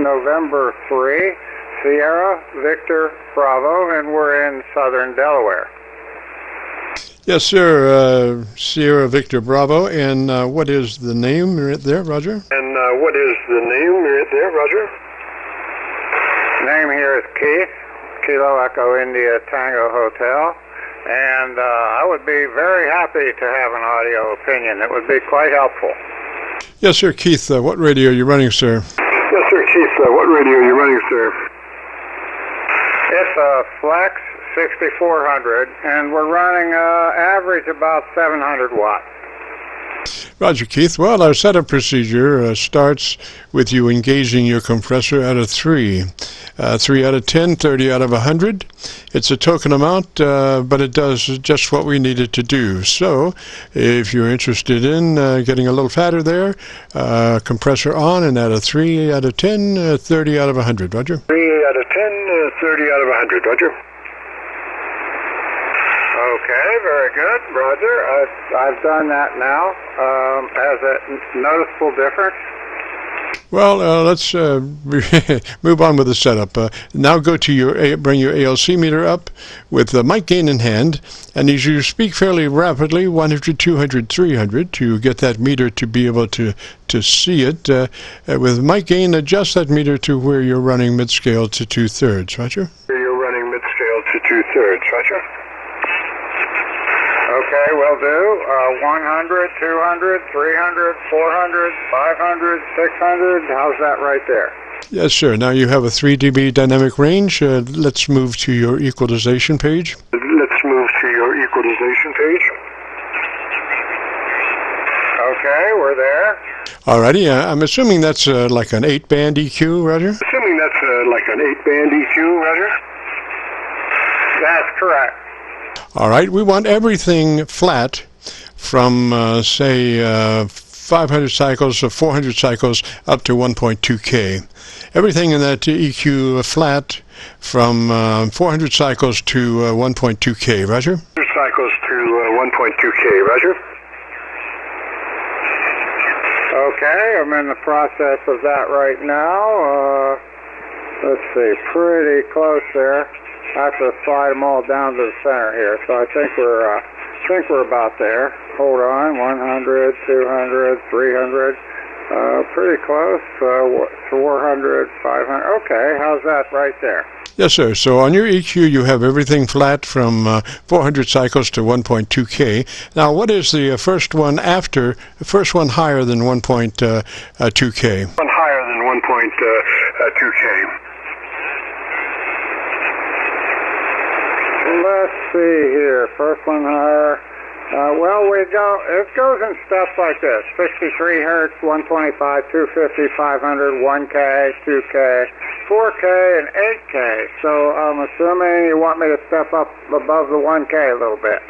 November 3, Sierra Victor Bravo, and we're in southern Delaware. Yes, sir. Sierra Victor Bravo. And what is the name right there, Roger? And what is the name right there, Roger? Name here is Keith, Kilo Echo India Tango Hotel. And I would be very happy to have an audio opinion. It would be quite helpful. Yes, sir. Keith, what radio are you running, sir? Yes, sir. Keith, what radio are you running, sir? It's a Flex 6400, and we're running average about 700 watts. Roger, Keith. Well, our setup procedure starts with you engaging your compressor at a 3. 3 out of 10, 30 out of 100. It's a token amount, but it does just what we need it to do. So, if you're interested in getting a little fatter there, compressor on and at a 3 out of 10, 30 out of 100. Roger? 3 out of 10, 30 out of 100. Roger? Okay, very good, Roger. I've done that now. Has a noticeable difference? Well, let's move on with the setup. Now go to bring your ALC meter up with the mic gain in hand, and as you speak fairly rapidly, 100, 200, 300, to get that meter to be able to see it. With mic gain, adjust that meter to where you're running mid-scale to 2/3, Roger? You're running mid-scale to 2/3, Roger? Okay, will do. 100, 200, 300, 400, 500, 600. How's that right there? Yes, sir. Now you have a 3 dB dynamic range. Let's move to your equalization page. Let's move to your equalization page. Okay, we're there. Alrighty. I'm assuming that's like an 8-band EQ, Roger? Assuming that's like an 8-band EQ, Roger? That's correct. All right, we want everything flat from, say, 500 cycles or 400 cycles up to 1.2K. Everything in that EQ flat from 400 cycles to 1.2K. Roger? 400 cycles to 1.2K. Roger? Okay, I'm in the process of that right now. Let's see, pretty close there. I have to slide them all down to the center here, so I think we're about there. Hold on, 100, 200, 300, pretty close. 400, 500. Okay, how's that right there? Yes, sir. So on your EQ, you have everything flat from 400 cycles to 1.2K. Now, what is the first one higher than 1.2K? One higher than 1.2K. Let's see here. First one higher. It goes in steps like this. 63 hertz, 125, 250, 500, 1K, 2K, 4K, and 8K. So I'm assuming you want me to step up above the 1K a little bit.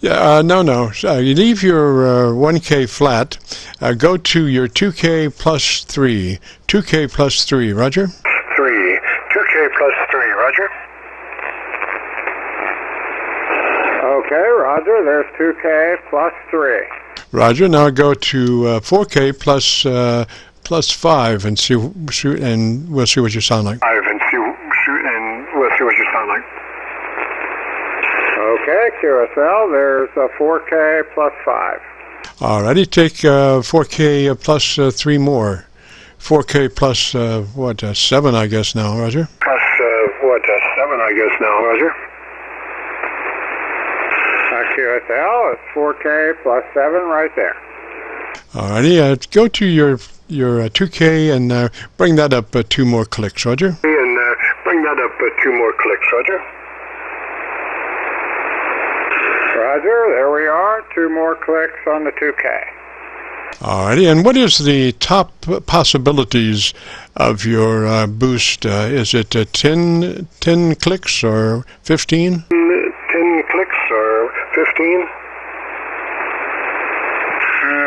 Yeah, no. You leave your 1K flat. Go to your 2K plus 3. 2K plus 3, Roger? 3. 2K plus 3, Roger? Okay, Roger, there's 2K plus 3. Roger, now go to 4K plus 5 and and we'll see what you sound like. 5 and we'll see what you sound like. Okay, QSL, there's 4K plus 5. Alrighty, take 4K plus 3 more. 4K plus 7, I guess now, Roger? Plus 7, I guess now, Roger? QSL, it's 4K plus 7 right there. Alrighty, go to your 2K and bring that up 2 more clicks, Roger. And bring that up 2 more clicks, Roger. Roger, there we are, 2 more clicks on the 2K. Alrighty, and what is the top possibilities of your boost? Is it 10 clicks or 15? 10 clicks or 15?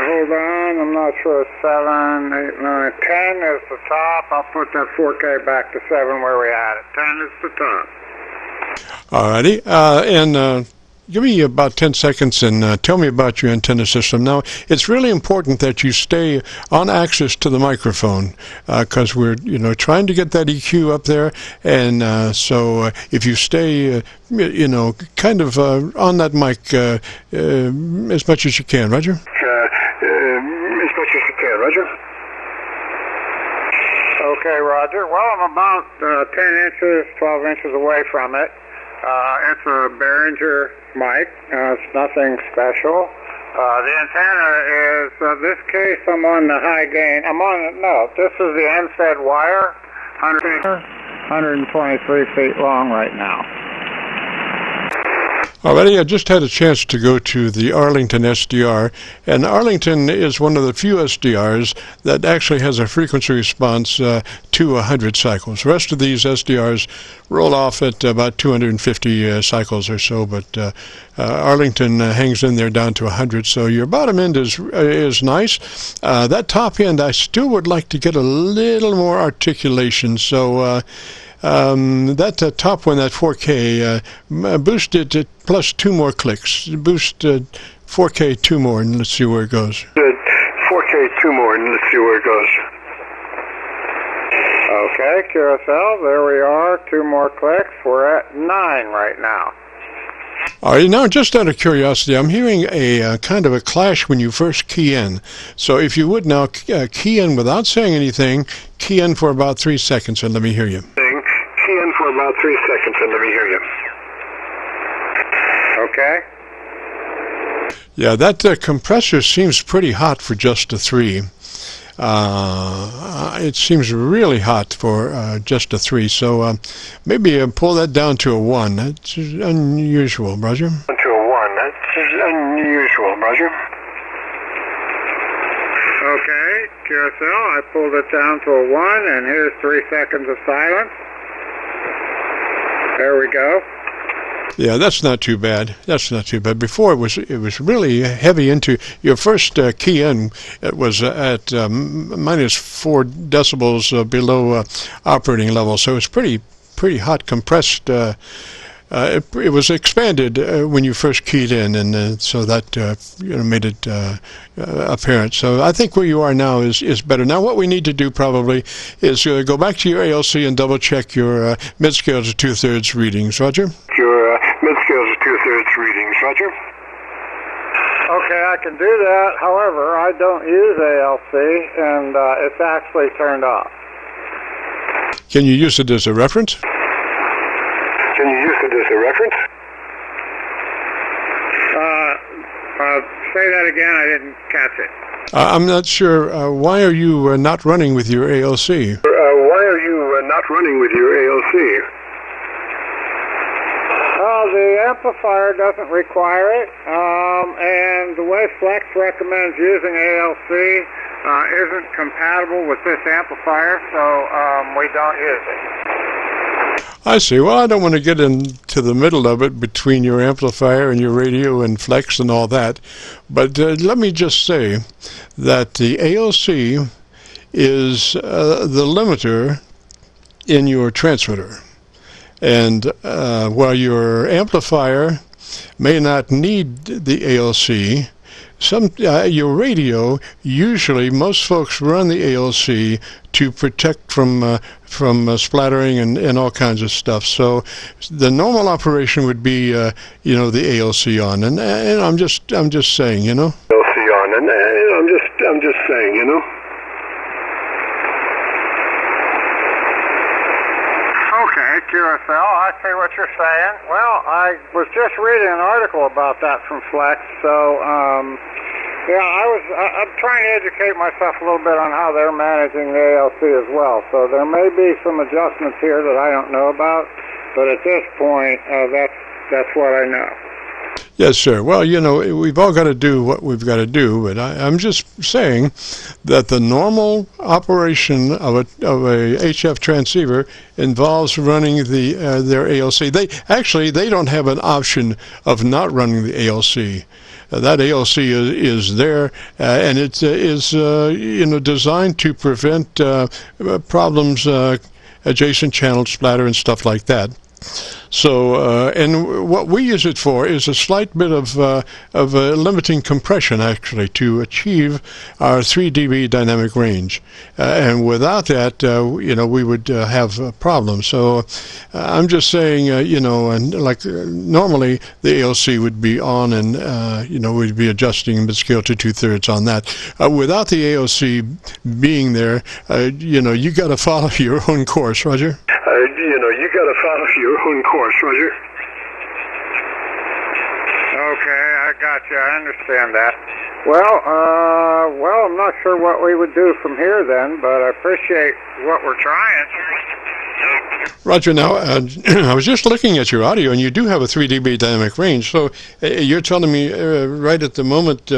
Hold on, I'm not sure. 7, 8, 9, 10 is the top. I'll put that 4K back to 7 where we had it. 10 is the top. Alrighty, and give me about 10 seconds and tell me about your antenna system. Now, it's really important that you stay on axis to the microphone because we're, trying to get that EQ up there. And so if you stay, kind of on that mic as much as you can, Roger? As much as you can, Roger. Okay, Roger. Well, I'm about 10 inches, 12 inches away from it. It's a Behringer mic. It's nothing special. The antenna is, this case, I'm on the high gain. This is the end-fed wire, 123 feet long right now. Alrighty, I just had a chance to go to the Arlington SDR, and Arlington is one of the few SDRs that actually has a frequency response to 100 cycles. The rest of these SDRs roll off at about 250 cycles or so, but Arlington hangs in there down to 100, so your bottom end is nice. That top end, I still would like to get a little more articulation, so that top one, that 4K, boosted it plus 2 more clicks. Boost 4K 2 more, and let's see where it goes. 4K 2 more, and let's see where it goes. Okay, QSL, there we are. 2 more clicks. We're at 9 right now. All right, now just out of curiosity, I'm hearing a kind of a clash when you first key in. So if you would now key in without saying anything, key in for about 3 seconds and let me hear you. Key in for about 3 seconds and let me hear you. Okay. Yeah, that compressor seems pretty hot for just a 3. It seems really hot for just a 3, so maybe pull that down to a 1. That's unusual, Roger. To a 1. That's unusual, Roger. Okay, QSL, I pulled it down to a 1, and here's 3 seconds of silence. There we go. Yeah, that's not too bad. That's not too bad. Before it was really heavy into your first key in. It was at minus 4 decibels below operating level, so it's pretty hot, compressed. It was expanded when you first keyed in, and so that made it apparent. So I think where you are now is better. Now what we need to do probably is go back to your ALC and double check your mid-scale to 2/3 readings. Roger? Your mid-scale to 2/3 readings. Roger? Okay, I can do that. However, I don't use ALC, and it's actually turned off. Can you use it as a reference? Can you use it as a reference? Say that again. I didn't catch it. I'm not sure. Why are you not running with your ALC? Why are you not running with your ALC? The amplifier doesn't require it, and the way Flex recommends using ALC isn't compatible with this amplifier, so we don't use it. I see. Well, I don't want to get into the middle of it between your amplifier and your radio and Flex and all that, but let me just say that the ALC is the limiter in your transmitter. And while your amplifier may not need the ALC, your radio, usually most folks run the ALC to protect from splattering and all kinds of stuff. So the normal operation would be the ALC on, and I'm just saying, ALC on, and I'm just saying, Okay, QSL, I see what you're saying. Well, I was just reading an article about that from Flex, so I'm trying to educate myself a little bit on how they're managing the ALC as well. So there may be some adjustments here that I don't know about, but at this point, that's what I know. Yes, sir. Well, we've all got to do what we've got to do, but I'm just saying that the normal operation of a HF transceiver involves running their ALC. They don't have an option of not running the ALC. That ALC is there, and it is designed to prevent problems, adjacent channel splatter and stuff like that. So, and what we use it for is a slight bit of limiting compression, actually, to achieve our 3 dB dynamic range. And without that, we would have problems. So I'm just saying, and like normally the ALC would be on, and we'd be adjusting the scale to 2/3 on that. Without the ALC being there, you got to follow your own course, Roger. You got to follow your own course, Roger. Okay, I got you. I understand that. Well, I'm not sure what we would do from here then, but I appreciate what we're trying. Roger, now, I was just looking at your audio, and you do have a 3 dB dynamic range. So you're telling me right at the moment,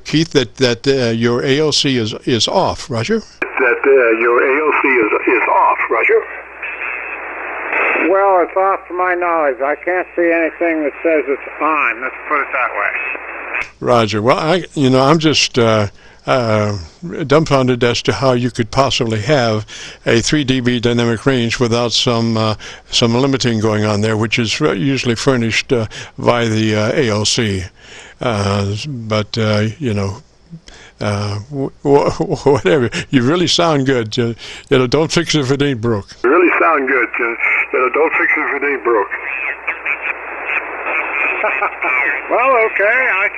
Keith, that your ALC is off, Roger? That your ALC is off, Roger? Well, it's off to my knowledge. I can't see anything that says it's on. Let's put it that way. Roger. Well, I'm just dumbfounded as to how you could possibly have a 3 dB dynamic range without some limiting going on there, which is usually furnished by the ALC. Whatever. You really sound good. Don't fix it if it ain't broke. You really sound good. Don't fix it if it ain't broke. Well, okay, I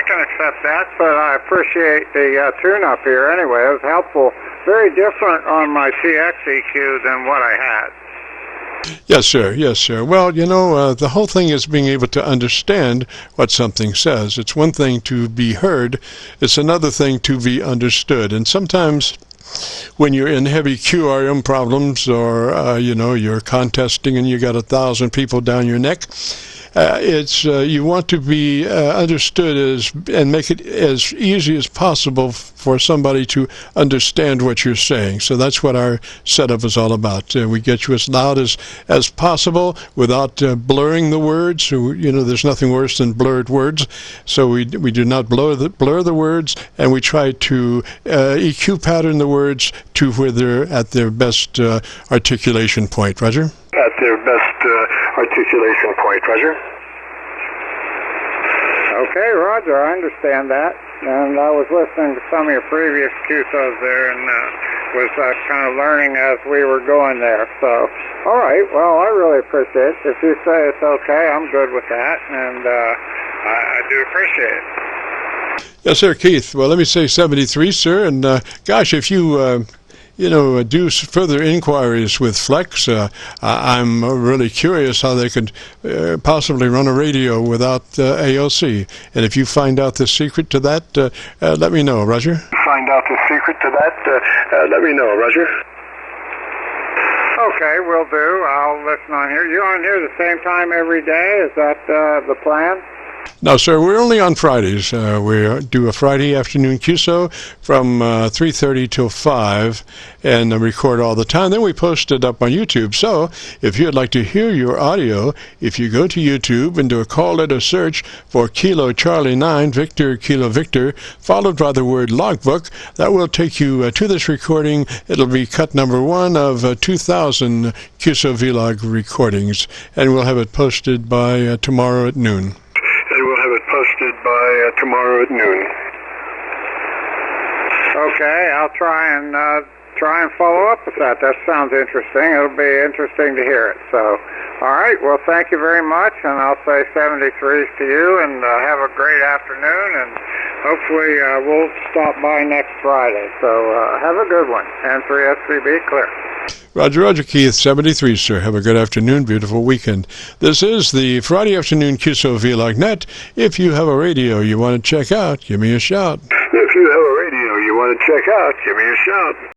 can accept that, but I appreciate the tune-up here anyway. It was helpful. Very different on my TX EQ than what I had. Yes, sir. Yes, sir. Well, the whole thing is being able to understand what something says. It's one thing to be heard. It's another thing to be understood. And sometimes when you're in heavy QRM problems or, you're contesting and you got 1,000 people down your neck, you want to be understood and make it as easy as possible for somebody to understand what you're saying. So that's what our setup is all about. We get you as loud as possible without blurring the words. So, there's nothing worse than blurred words. So we do not blur the words, and we try to EQ pattern the words to where they're at their best articulation point. Roger? At their best articulation point, Roger. Okay, Roger, I understand that. And I was listening to some of your previous QSOs there and was kind of learning as we were going there. So, all right, well, I really appreciate it. If you say it's okay, I'm good with that, and I do appreciate it. Yes, sir, Keith. Well, let me say 73, sir. And, gosh, if you... do further inquiries with Flex. I'm really curious how they could possibly run a radio without ALC. And if you find out the secret to that, let me know, Roger. Find out the secret to that, let me know, Roger. Okay, will do. I'll listen on here. You on here the same time every day? Is that the plan? No, sir, we're only on Fridays. We do a Friday afternoon QSO from 3:30 till 5 and record all the time. Then we post it up on YouTube. So if you'd like to hear your audio, if you go to YouTube and do a call letter search for Kilo Charlie 9, Victor Kilo Victor, followed by the word logbook, that will take you to this recording. It'll be cut number 1 of 2,000 Qso-Vlog recordings, and we'll have it posted by tomorrow at noon. Tomorrow at noon. Okay, I'll try and follow up with that. That sounds interesting. It'll be interesting to hear it. So, all right. Well, thank you very much, and I'll say 73s to you, and have a great afternoon, and hopefully we'll stop by next Friday. So have a good one. N3SVB clear. Roger, Keith, 73, sir. Have a good afternoon, beautiful weekend. This is the Friday afternoon Qso-Vlog net. If you have a radio you want to check out, give me a shout. If you have a radio you want to check out, give me a shout.